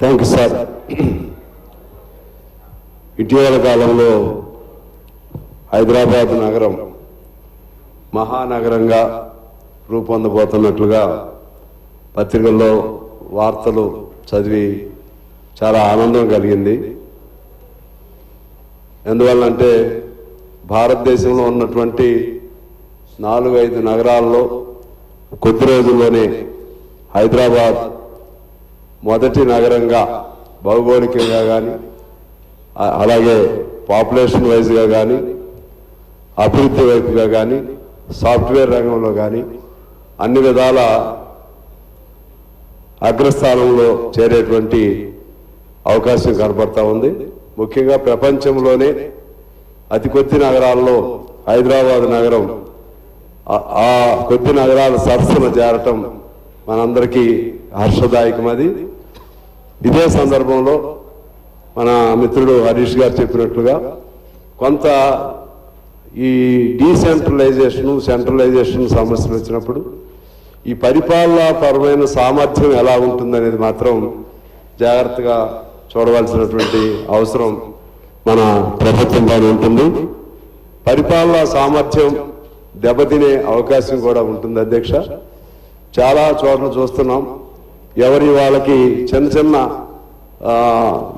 Thank you sir. ఇటీవల కాలంలో హైదరాబాద్ నగరం మహానగరంగా రూపొందబోతున్నట్లుగా పత్రికల్లో వార్తలు చదివి చాలా ఆనందం కలిగింది. ఎందువల్లంటే భారతదేశంలో ఉన్నటువంటి 4-5 నగరాల్లో కొద్ది రోజుల్లోనే హైదరాబాద్ మొదటి నగరంగా భౌగోళికంగా కానీ అలాగే పాపులేషన్ వైజ్గా కానీ అభివృద్ధి వైపుగా కానీ సాఫ్ట్వేర్ రంగంలో కానీ అన్ని విధాల అగ్రస్థానంలో చేరేటువంటి అవకాశం కనపడతా ఉంది. ముఖ్యంగా ప్రపంచంలోనే అతి కొద్ది నగరాల్లో హైదరాబాద్ నగరం ఆ కొద్ది నగరాల సరసన చేరటం మనందరికీ హర్షదాయకమది. ఇదే సందర్భంలో మన మిత్రుడు హరీష్ గారు చెప్పినట్లుగా కొంత ఈ సెంట్రలైజేషన్ సమస్యలు వచ్చినప్పుడు ఈ పరిపాలనాపరమైన సామర్థ్యం ఎలా ఉంటుందనేది మాత్రం జాగ్రత్తగా చూడవలసినటువంటి అవసరం మన ప్రభుత్వంపైన ఉంటుంది. పరిపాలనా సామర్థ్యం దెబ్బతినే అవకాశం కూడా ఉంటుంది అధ్యక్ష. చాలా చోట్ల చూస్తున్నాం, ఎవరి వాళ్ళకి చిన్న చిన్న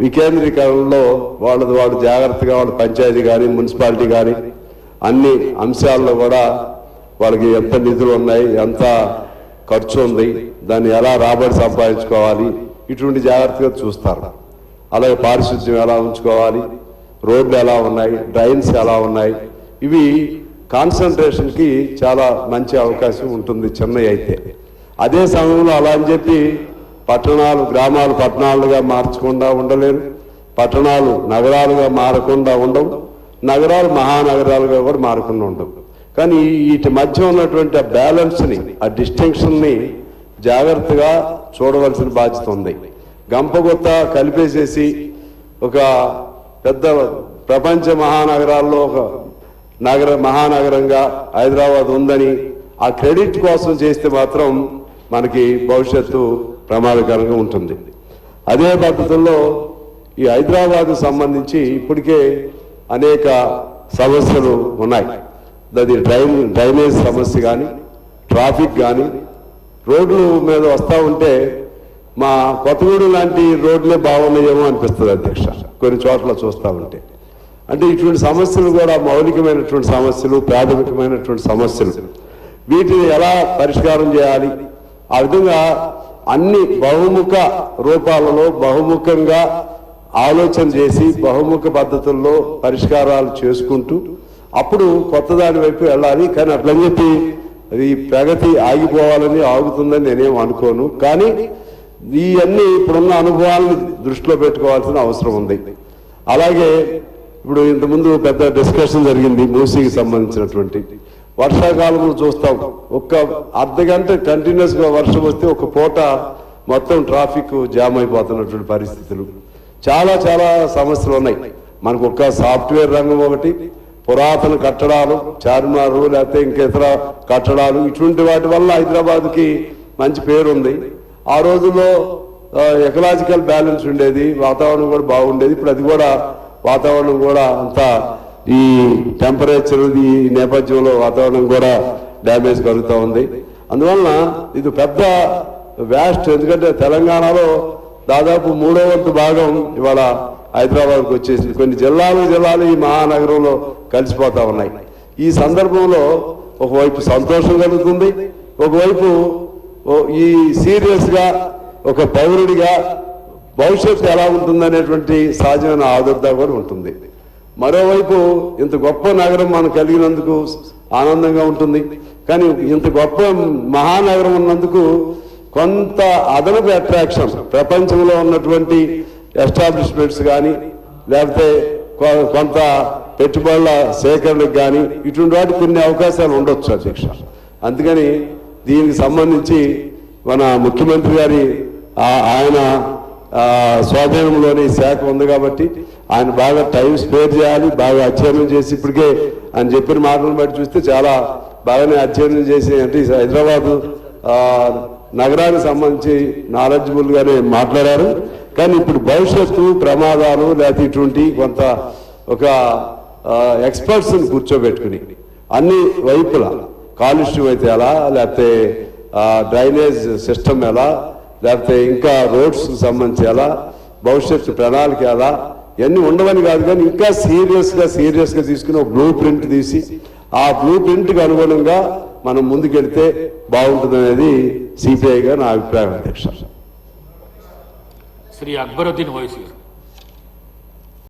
వికేంద్రీకరణలో వాళ్ళు జాగ్రత్తగా వాళ్ళ పంచాయతీ కానీ మున్సిపాలిటీ కానీ అన్ని అంశాల్లో కూడా వాళ్ళకి ఎంత నిధులు ఉన్నాయి, ఎంత ఖర్చు ఉంది, దాన్ని ఎలా రాబడి సంపాదించుకోవాలి, ఇటువంటి జాగ్రత్తగా చూస్తారు. అలాగే పారిశుద్ధ్యం ఎలా ఉంచుకోవాలి, రోడ్లు ఎలా ఉన్నాయి, డ్రైన్స్ ఎలా ఉన్నాయి, ఇవి కాన్సన్ట్రేషన్కి చాలా మంచి అవకాశం ఉంటుంది చిన్నవి అయితే. అదే సమయంలో అలా అని చెప్పి గ్రామాలు పట్టణాలుగా మార్చకుండా ఉండలేరు, పట్టణాలు నగరాలుగా మారకుండా ఉండవు, నగరాలు మహానగరాలుగా కూడా మారకుండా ఉండవు. కానీ వీటి మధ్య ఉన్నటువంటి ఆ బ్యాలెన్స్ని, ఆ డిస్టింక్షన్ని జాగ్రత్తగా చూడవలసిన బాధ్యత ఉంది. గంపగొత్త కలిపేసేసి ఒక పెద్ద ప్రపంచ మహానగరాల్లో ఒక మహానగరంగా హైదరాబాద్ ఉందని ఆ క్రెడిట్ కోసం చేస్తే మాత్రం మనకి భవిష్యత్తు ప్రమాదకరంగా ఉంటుంది. అదే పద్ధతుల్లో ఈ హైదరాబాద్కు సంబంధించి ఇప్పటికే అనేక సమస్యలు ఉన్నాయి. అది డ్రైనేజ్ సమస్య కానీ, ట్రాఫిక్ కానీ, రోడ్ల మీద వస్తూ ఉంటే మా కొత్తగూడు లాంటి రోడ్లే బాగున్నాయేమో అనిపిస్తుంది అధ్యక్ష కొన్ని చోట్ల చూస్తూ ఉంటే. అంటే ఇటువంటి సమస్యలు కూడా మౌలికమైనటువంటి సమస్యలు, ప్రాథమికమైనటువంటి సమస్యలు, వీటిని ఎలా పరిష్కారం చేయాలి, ఆ విధంగా అన్ని బహుముఖ రూపాలలో బహుముఖంగా ఆలోచన చేసి బహుముఖ పద్ధతుల్లో పరిష్కారాలు చేసుకుంటూ అప్పుడు కొత్త దాని వైపు వెళ్ళాలి. కానీ అట్లని చెప్పి అది ప్రగతి ఆగిపోవాలని ఆగుతుందని నేనేం అనుకోను. కానీ ఇవన్నీ ఇప్పుడున్న అనుభవాలను దృష్టిలో పెట్టుకోవాల్సిన అవసరం ఉంది. అలాగే ఇప్పుడు ఇంతకుముందు పెద్ద డిస్కషన్ జరిగింది మూసీకి సంబంధించినటువంటి. వర్షాకాలంలో చూస్తాం, ఒక్క అర్ధగంట కంటిన్యూస్గా వర్షం వస్తే ఒక పూట మొత్తం ట్రాఫిక్ జామ్ అయిపోతున్నటువంటి పరిస్థితులు, చాలా చాలా సమస్యలు ఉన్నాయి. మనకు ఒక సాఫ్ట్వేర్ రంగం ఒకటి, పురాతన కట్టడాలు, చార్మినారు లేకపోతే ఇంకేతర కట్టడాలు, ఇటువంటి వాటి వల్ల హైదరాబాద్కి మంచి పేరు ఉంది. ఆ రోజుల్లో ఎకలాజికల్ బ్యాలెన్స్ ఉండేది, వాతావరణం కూడా బాగుండేది. ఇప్పుడు అది కూడా వాతావరణం కూడా అంతా ఈ టెంపరేచర్ ఈ నేపథ్యంలో వాతావరణం కూడా డ్యామేజ్ కలుగుతూ ఉంది. అందువలన ఇది పెద్ద వ్యాస్ట్, ఎందుకంటే తెలంగాణలో దాదాపు 3వ వంతు భాగం ఇవాళ హైదరాబాద్కు వచ్చేసింది. కొన్ని జిల్లాలు ఈ మహానగరంలో కలిసిపోతా ఉన్నాయి. ఈ సందర్భంలో ఒకవైపు సంతోషం కలుగుతుంది, ఒకవైపు ఈ సీరియస్గా ఒక పౌరుడిగా భవిష్యత్తు ఎలా ఉంటుందనేటువంటి సహజమైన ఆదుర్ద కూడా ఉంటుంది. మరోవైపు ఇంత గొప్ప నగరం మనం కలిగినందుకు ఆనందంగా ఉంటుంది. కానీ ఇంత గొప్ప మహానగరం ఉన్నందుకు కొంత అదనపు అట్రాక్షన్, ప్రపంచంలో ఉన్నటువంటి ఎస్టాబ్లిష్మెంట్స్ కానీ లేకపోతే కొంత పెట్టుబడుల సేకరణకు కానీ ఇటువంటి వాటికి కొన్ని అవకాశాలు ఉండొచ్చు అధ్యక్ష. అందుకని దీనికి సంబంధించి మన ముఖ్యమంత్రి గారి ఆయన స్వాధీనంలోని శాఖ ఉంది కాబట్టి ఆయన బాగా టైం స్పేర్ చేయాలి, బాగా అధ్యయనం చేసి, ఇప్పటికే ఆయన చెప్పిన మాటలను బట్టి చూస్తే చాలా బాగానే అధ్యయనం చేసి, అంటే హైదరాబాద్ నగరానికి సంబంధించి నాలెడ్జబుల్గానే మాట్లాడారు. కానీ ఇప్పుడు భవిష్యత్తు ప్రమాదాలు లేకపోతే ఇటువంటి కొంత ఒక ఎక్స్పర్ట్స్ని కూర్చోబెట్టుకుని అన్ని వైపులా కాలుష్యం అయితే ఎలా, లేకపోతే డ్రైనేజ్ సిస్టమ్ ఎలా, లేకపోతే ఇంకా రోడ్స్కి సంబంధించి ఎలా, భవిష్యత్తు ప్రణాళిక ఎలా, ఇవన్నీ ఉండవని కాదు కానీ ఇంకా సీరియస్గా తీసుకుని ఒక బ్లూ ప్రింట్ తీసి ఆ బ్లూ ప్రింట్కి అనుగుణంగా మనం ముందుకెళ్తే బాగుంటుందనేది సిపిఐగా నా అభిప్రాయం అధ్యక్ష. శ్రీ అక్బరుద్దీన్ ఓవైసీ.